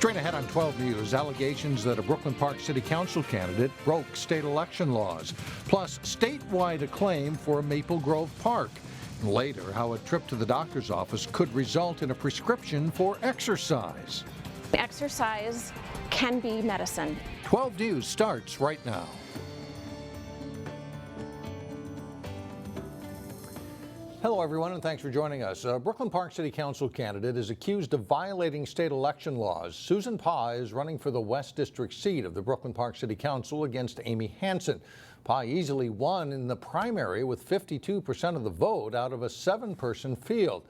Straight ahead on 12 News, allegations that a Brooklyn Park City Council candidate broke state election laws, plus statewide acclaim for Maple Grove Park. And later, how a trip to the doctor's office could result in a prescription for exercise. Exercise can be medicine. 12 News starts right now. Hello, everyone, and thanks for joining us. A Brooklyn Park City Council candidate is accused of violating state election laws. Susan Pah is running for the West District seat of the Brooklyn Park City Council against Amy Hansen. Pah easily won in the primary with 52% of the vote out of a 7-person field.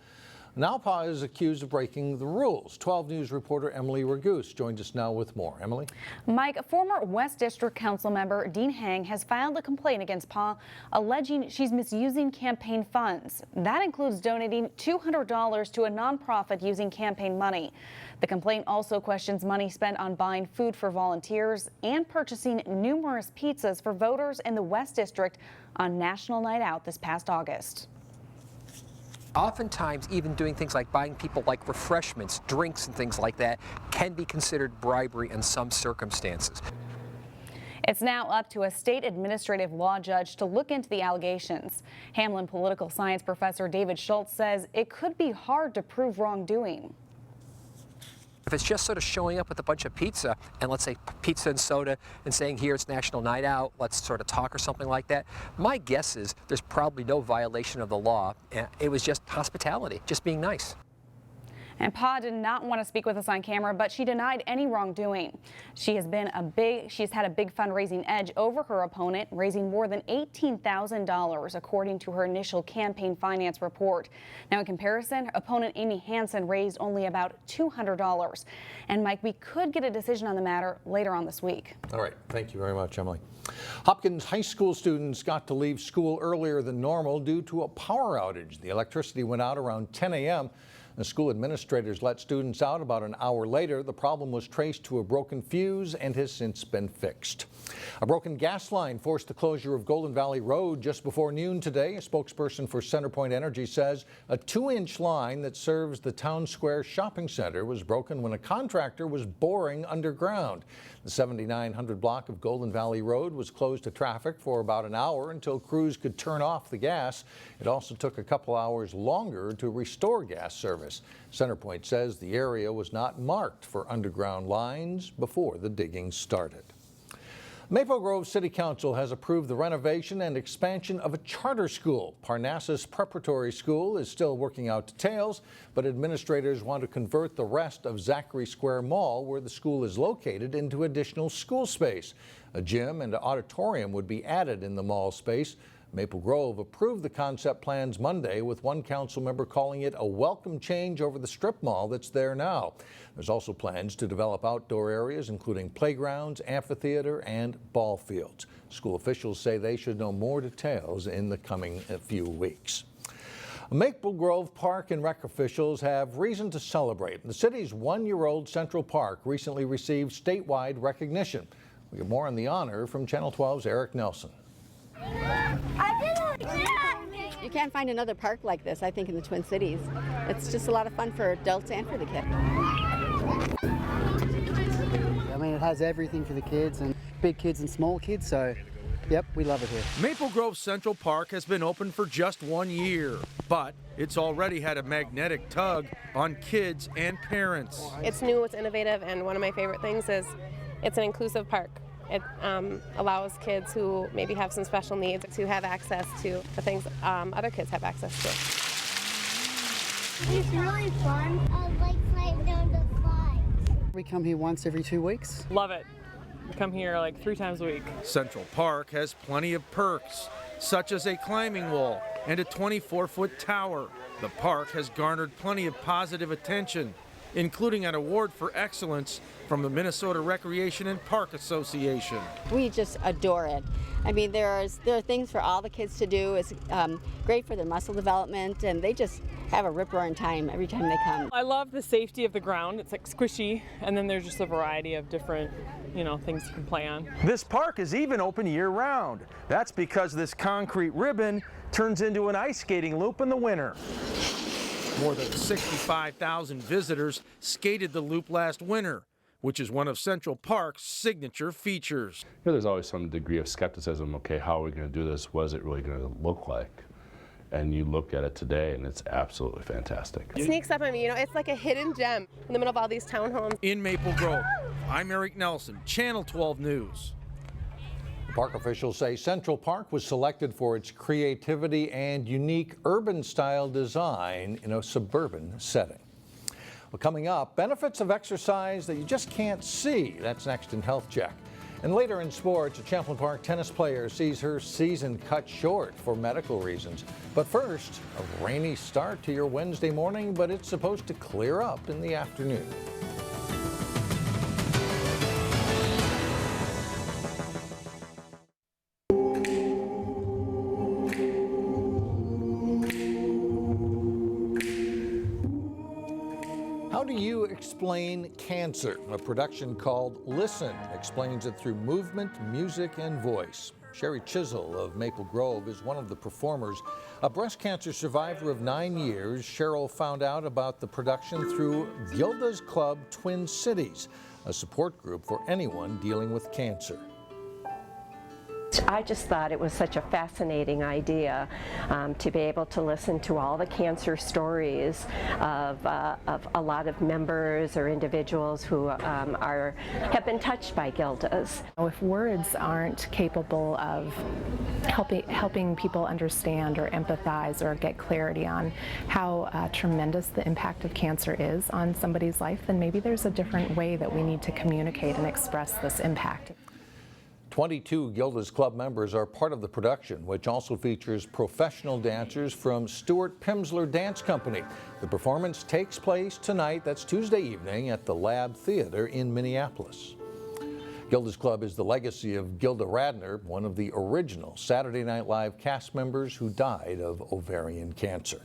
Now Pah is accused of breaking the rules. 12 News reporter Emily Raguse joins us now with more. Emily? Mike, former West District Council member Dean Hang has filed a complaint against Pah, alleging she's misusing campaign funds. That includes donating $200 to a nonprofit using campaign money. The complaint also questions money spent on buying food for volunteers and purchasing numerous pizzas for voters in the West District on National Night Out this past August. Oftentimes, even doing things like buying people like refreshments, drinks, and things like that can be considered bribery in some circumstances. It's now up to a state administrative law judge to look into the allegations. Hamlin political science professor David Schultz says it could be hard to prove wrongdoing. If it's just sort of showing up with a bunch of pizza, and let's say pizza and soda, and saying here it's National Night Out, let's sort of talk or something like that, my guess is there's probably no violation of the law. It was just hospitality, just being nice. And Pah did not want to speak with us on camera, but she denied any wrongdoing. She's had a big fundraising edge over her opponent, raising more than $18,000, according to her initial campaign finance report. Now, in comparison, her opponent Amy Hansen raised only about $200. And Mike, we could get a decision on the matter later on this week. All right. Thank you very much, Emily. Hopkins high school students got to leave school earlier than normal due to a power outage. The electricity went out around 10 a.m. The school administrators let students out about an hour later. The problem was traced to a broken fuse and has since been fixed. A broken gas line forced the closure of Golden Valley Road just before noon today. A spokesperson for CenterPoint Energy says a 2-inch line that serves the Town Square shopping center was broken when a contractor was boring underground. The 7900 block of Golden Valley Road was closed to traffic for about an hour until crews could turn off the gas. It also took a couple hours longer to restore gas service. CenterPoint says the area was not marked for underground lines before the digging started. Maple Grove City Council has approved the renovation and expansion of a charter school. Parnassus Preparatory School is still working out details, but administrators want to convert the rest of Zachary Square Mall, where the school is located, into additional school space. A gym and an auditorium would be added in the mall space. Maple Grove approved the concept plans Monday, with one council member calling it a welcome change over the strip mall that's there now. There's also plans to develop outdoor areas, including playgrounds, amphitheater, and ball fields. School officials say they should know more details in the coming few weeks. Maple Grove Park and Rec officials have reason to celebrate. The city's 1-year-old Central Park recently received statewide recognition. We get more on the honor from Channel 12's Eric Nelson. You can't find another park like this, I think, in the Twin Cities. It's just a lot of fun for adults and for the kids. I mean, it has everything for the kids, and big kids and small kids, so yep, we love it here. Maple Grove Central Park has been open for just 1 year, but it's already had a magnetic tug on kids and parents. It's new, it's innovative, and one of my favorite things is it's an inclusive park. It allows kids who maybe have some special needs to have access to the things other kids have access to. It's really fun. I like sliding down the slides. We come here once every 2 weeks. Love it. We come here like 3 times a week. Central Park has plenty of perks, such as a climbing wall and a 24-foot tower. The park has garnered plenty of positive attention, including an award for excellence from the Minnesota Recreation and Park Association. We just adore it. I mean, there are things for all the kids to do. It's great for their muscle development, and they just have a rip-roaring time every time they come. I love the safety of the ground. It's like squishy, and then there's just a variety of different, things you can play on. This park is even open year-round. That's because this concrete ribbon turns into an ice skating loop in the winter. More than 65,000 visitors skated the loop last winter. which is one of Central Park's signature features. You know, there's always some degree of skepticism. Okay, how are we going to do this? What is it really going to look like? And you look at it today, and it's absolutely fantastic. It sneaks up on me, you know, it's like a hidden gem in the middle of all these townhomes. In Maple Grove, I'm Eric Nelson, Channel 12 News. Park officials say Central Park was selected for its creativity and unique urban-style design in a suburban setting. Well, coming up, benefits of exercise that you just can't see. That's next in Health Check. And later in sports, a Champlin Park tennis player sees her season cut short for medical reasons. But first, a rainy start to your Wednesday morning, but it's supposed to clear up in the afternoon. How do you explain cancer? A production called Listen explains it through movement, music, and voice. Sherry Chisel of Maple Grove is one of the performers. A breast cancer survivor of 9 years, Cheryl found out about the production through Gilda's Club Twin Cities, a support group for anyone dealing with cancer. I just thought it was such a fascinating idea to be able to listen to all the cancer stories of a lot of members or individuals who have been touched by Gilda's. If words aren't capable of helping people understand or empathize or get clarity on how tremendous the impact of cancer is on somebody's life, then maybe there's a different way that we need to communicate and express this impact. 22 Gilda's Club members are part of the production, which also features professional dancers from Stuart Pimsleur Dance Company. The performance takes place tonight, that's Tuesday evening, at the Lab Theater in Minneapolis. Gilda's Club is the legacy of Gilda Radner, one of the original Saturday Night Live cast members who died of ovarian cancer.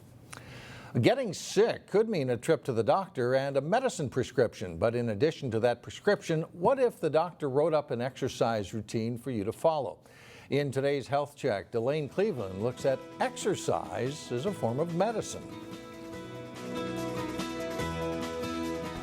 Getting sick could mean a trip to the doctor and a medicine prescription, but in addition to that prescription, what if the doctor wrote up an exercise routine for you to follow? In today's Health Check, Delane Cleveland looks at exercise as a form of medicine.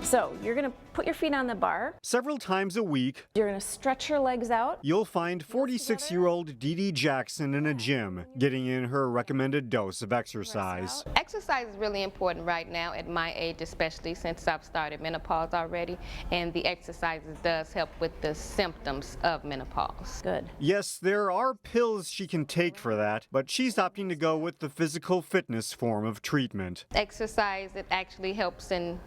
So you're going to put your feet on the bar. Several times a week, You're going to stretch your legs out. you'll find 46-year-old Dee Dee Jackson in a gym getting in her recommended dose of exercise. Exercise is really important right now at my age, especially since I've started menopause already, and the exercises does help with the symptoms of menopause. Good. Yes, there are pills she can take for that, but she's opting to go with the physical fitness form of treatment. Exercise, it actually helps in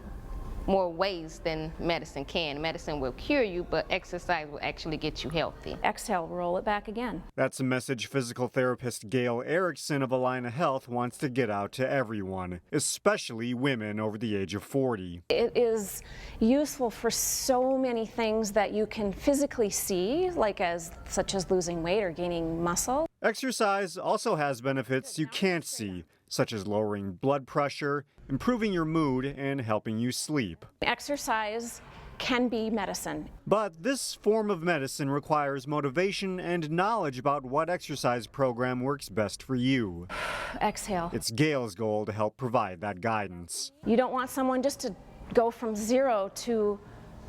more ways than medicine can. Medicine will cure you, but exercise will actually get you healthy. Exhale, roll it back again. That's a message physical therapist Gail Erickson of Alina Health wants to get out to everyone, especially women over the age of 40. It is useful for so many things that you can physically see, such as losing weight or gaining muscle. Exercise also has benefits you can't see, such as lowering blood pressure, improving your mood, and helping you sleep. Exercise can be medicine. But this form of medicine requires motivation and knowledge about what exercise program works best for you. Exhale. It's Gail's goal to help provide that guidance. You don't want someone just to go from 0 to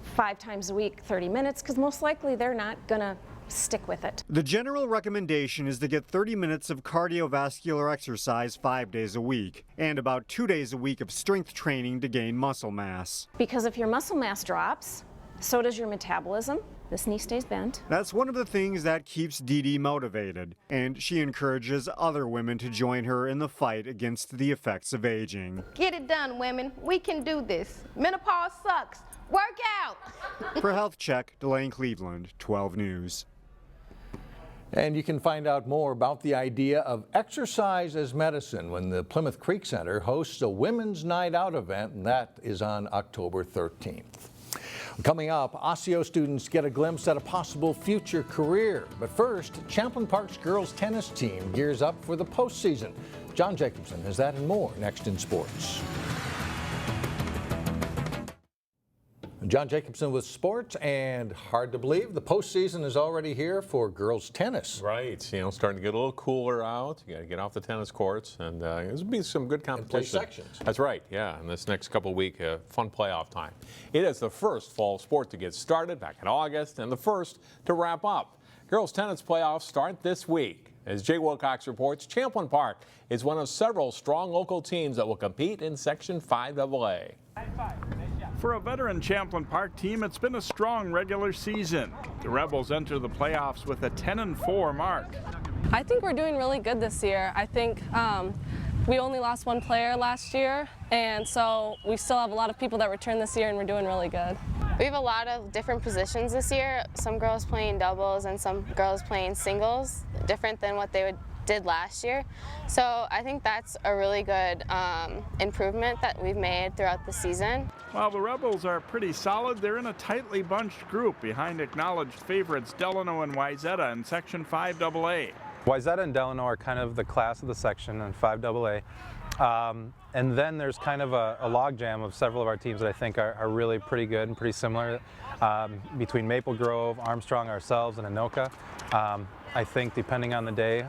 5 times a week, 30 minutes, because most likely they're not going to stick with it. The general recommendation is to get 30 minutes of cardiovascular exercise 5 days a week and about 2 days a week of strength training to gain muscle mass. Because if your muscle mass drops, so does your metabolism. This knee stays bent. That's one of the things that keeps Dee Dee motivated, and she encourages other women to join her in the fight against the effects of aging. Get it done, women. We can do this. Menopause sucks. Work out. For Health Check, Delane Cleveland, 12 News. And you can find out more about the idea of exercise as medicine when the Plymouth Creek Center hosts a Women's Night Out event, and that is on October 13th. Coming up, Osseo students get a glimpse at a possible future career. But first, Champlin Park's girls tennis team gears up for the postseason. John Jacobson has that and more next in sports. John Jacobson with sports, and hard to believe the postseason is already here for girls tennis. Right, you know, starting to get a little cooler out. You got to get off the tennis courts, and there's be some good competition. And play sections. That's right, yeah. And this next couple of weeks, fun playoff time. It is the first fall sport to get started back in August, and the first to wrap up. Girls tennis playoffs start this week. As Jay Wilcox reports, Champlin Park is one of several strong local teams that will compete in Section 5AA. For a veteran Champlin Park team, it's been a strong regular season. The Rebels enter the playoffs with a 10-4 mark. I think we're doing really good this year. I think we only lost one player last year, and so we still have a lot of people that returned this year, and we're doing really good. We have a lot of different positions this year. Some girls playing doubles and some girls playing singles, different than what they did last year. So I think that's a really good improvement that we've made throughout the season. While the Rebels are pretty solid, they're in a tightly bunched group behind acknowledged favorites Delano and Wayzata in Section 5AA. Wayzata and Delano are kind of the class of the section in 5AA. And then there's kind of a logjam of several of our teams that I think are really pretty good and pretty similar between Maple Grove, Armstrong, ourselves, and Anoka. I think depending on the day,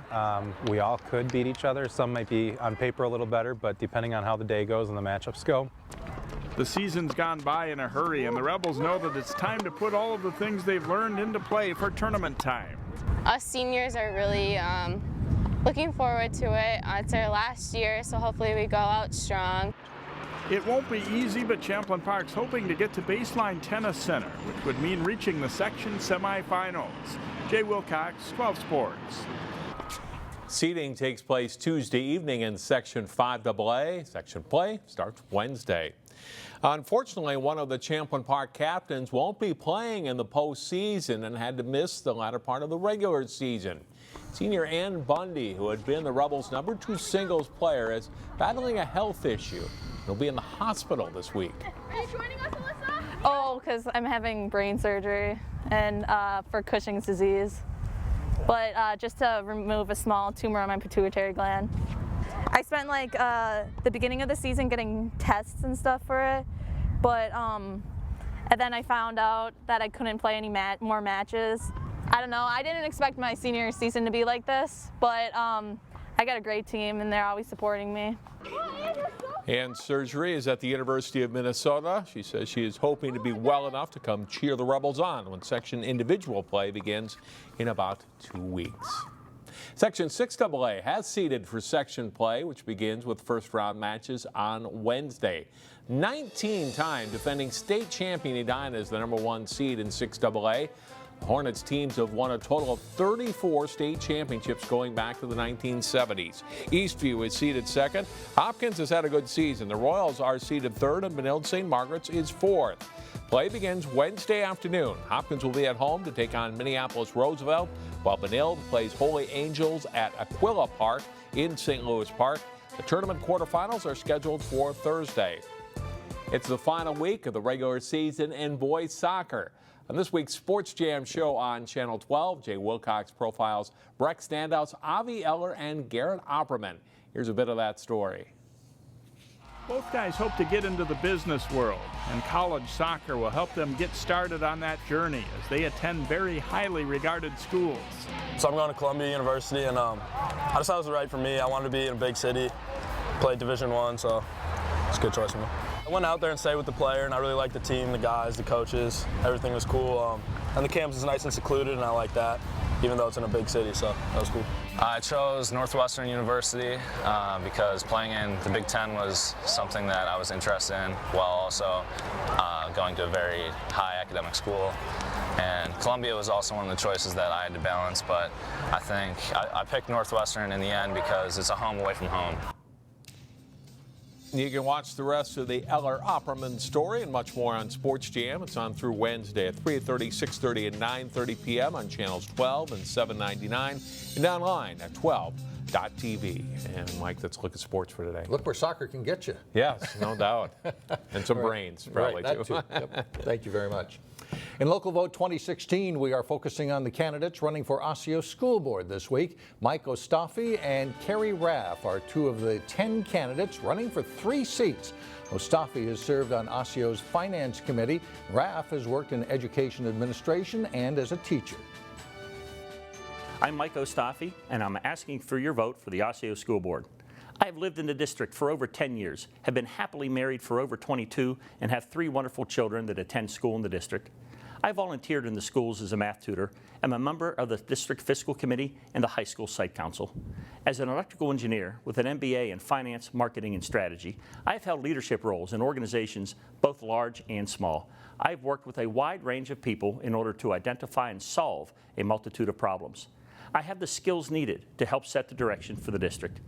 we all could beat each other. Some might be on paper a little better, but depending on how the day goes and the matchups go. The season's gone by in a hurry, and the Rebels know that it's time to put all of the things they've learned into play for tournament time. Us seniors are really looking forward to it. It's our last year, so hopefully we go out strong. It won't be easy, but Champlin Park's hoping to get to Baseline Tennis Center, which would mean reaching the section semifinals. Jay Wilcox, 12 Sports. Seeding takes place Tuesday evening in Section 5AA. Section play starts Wednesday. Unfortunately, one of the Champlin Park captains won't be playing in the postseason and had to miss the latter part of the regular season. Senior Bundy, who had been the Rebels' #2 singles player, is battling a health issue. He'll be in the hospital this week. Are you joining us, Alyssa? Oh, because I'm having brain surgery and for Cushing's disease, but just to remove a small tumor on my pituitary gland. I spent like the beginning of the season getting tests and stuff for it, but and then I found out that I couldn't play any more matches. I don't know, I didn't expect my senior season to be like this, but I got a great team and they're always supporting me. And surgery is at the University of Minnesota. She says she is hoping to be well enough to come cheer the Rebels on when section individual play begins in about 2 weeks. Section 6AA has seeded for section play, which begins with first-round matches on Wednesday. 19-time defending state champion Edina is the #1 seed in 6AA. The Hornets teams have won a total of 34 state championships going back to the 1970s. Eastview is seeded second. Hopkins has had a good season. The Royals are seeded third, and Benilde St. Margaret's is fourth. Play begins Wednesday afternoon. Hopkins will be at home to take on Minneapolis Roosevelt, while Benilde plays Holy Angels at Aquila Park in St. Louis Park. The tournament quarterfinals are scheduled for Thursday. It's the final week of the regular season in boys soccer. On this week's Sports Jam show on Channel 12, Jay Wilcox profiles Breck standouts Avi Eller and Garrett Opperman. Here's a bit of that story. Both guys hope to get into the business world, and college soccer will help them get started on that journey as they attend very highly regarded schools. So I'm going to Columbia University, and I decided it was right for me. I wanted to be in a big city, play Division I, so it's a good choice for me. I went out there and stayed with the player, and I really liked the team, the guys, the coaches. Everything was cool, and the campus is nice and secluded, and I like that, even though it's in a big city, so that was cool. I chose Northwestern University because playing in the Big Ten was something that I was interested in, while also going to a very high academic school. And Columbia was also one of the choices that I had to balance, but I think I picked Northwestern in the end because it's a home away from home. You can watch the rest of the Eller Opperman story and much more on Sports Jam. It's on through Wednesday at 3:30, 6:30, and 9:30 p.m. on channels 12 and 799 and online at 12 Osseo.tv. And Mike, let's look at sports for today. Look where soccer can get you. Yes, no doubt. And some brains, probably, right, too. Yep. Thank you very much. In Local Vote 2016, we are focusing on the candidates running for Osseo School Board this week. Mike Ostaffe and Carrie Raph are two of the 10 candidates running for 3 seats. Ostaffe has served on Osseo's Finance Committee. Raph has worked in education administration and as a teacher. I'm Mike Ostaffe, and I'm asking for your vote for the Osseo School Board. I have lived in the district for over 10 years, have been happily married for over 22, and have 3 wonderful children that attend school in the district. I volunteered in the schools as a math tutor, am a member of the District Fiscal Committee and the High School Site Council. As an electrical engineer with an MBA in Finance, Marketing, and Strategy, I have held leadership roles in organizations both large and small. I have worked with a wide range of people in order to identify and solve a multitude of problems. I have the skills needed to help set the direction for the district.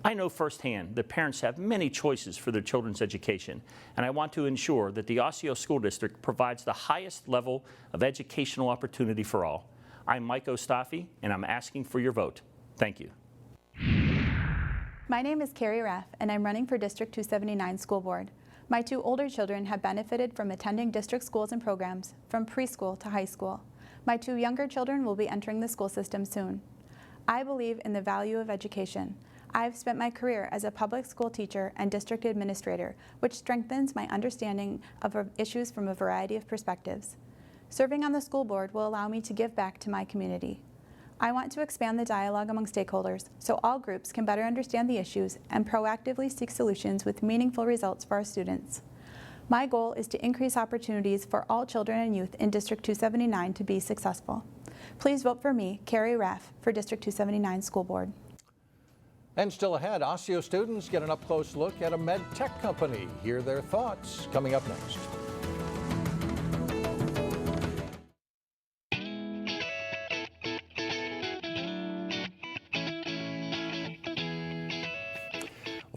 I know firsthand that parents have many choices for their children's education, and I want to ensure that the Osseo School District provides the highest level of educational opportunity for all. I'm Mike Ostaffe, and I'm asking for your vote. Thank you. My name is Carrie Raph, and I'm running for District 279 School Board. My 2 older children have benefited from attending district schools and programs, from preschool to high school. My 2 younger children will be entering the school system soon. I believe in the value of education. I've spent my career as a public school teacher and district administrator, which strengthens my understanding of issues from a variety of perspectives. Serving on the school board will allow me to give back to my community. I want to expand the dialogue among stakeholders so all groups can better understand the issues and proactively seek solutions with meaningful results for our students. My goal is to increase opportunities for all children and youth in District 279 to be successful. Please vote for me, Carrie Raph, for District 279 School Board. And still ahead, Osseo students get an up-close look at a med tech company. Hear their thoughts coming up next.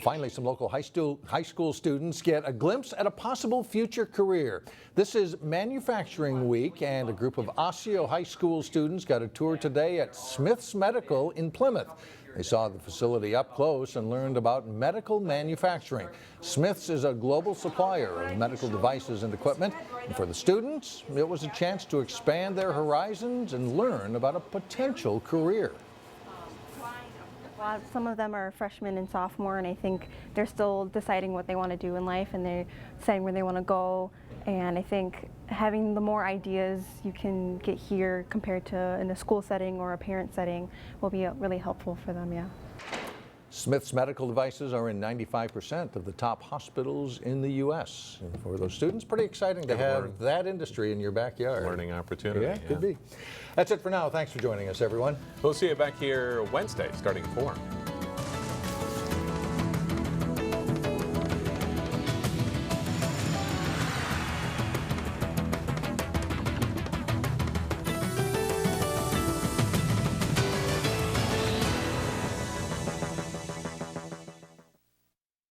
Finally, some local high school students get a glimpse at a possible future career. This is Manufacturing Week, and a group of Osseo High School students got a tour today at Smith's Medical in Plymouth. They saw the facility up close and learned about medical manufacturing. Smith's is a global supplier of medical devices and equipment, and for the students, it was a chance to expand their horizons and learn about a potential career. Some of them are freshmen and sophomore, and I think they're still deciding what they want to do in life, and they're deciding where they want to go. And I think having the more ideas you can get here compared to in a school setting or a parent setting will be really helpful for them, yeah. Smith's medical devices are in 95% of the top hospitals in the U.S. And for those students, pretty exciting to have that industry in your backyard. Learning opportunity. Yeah, could be. That's it for now. Thanks for joining us, everyone. We'll see you back here Wednesday, starting at 4.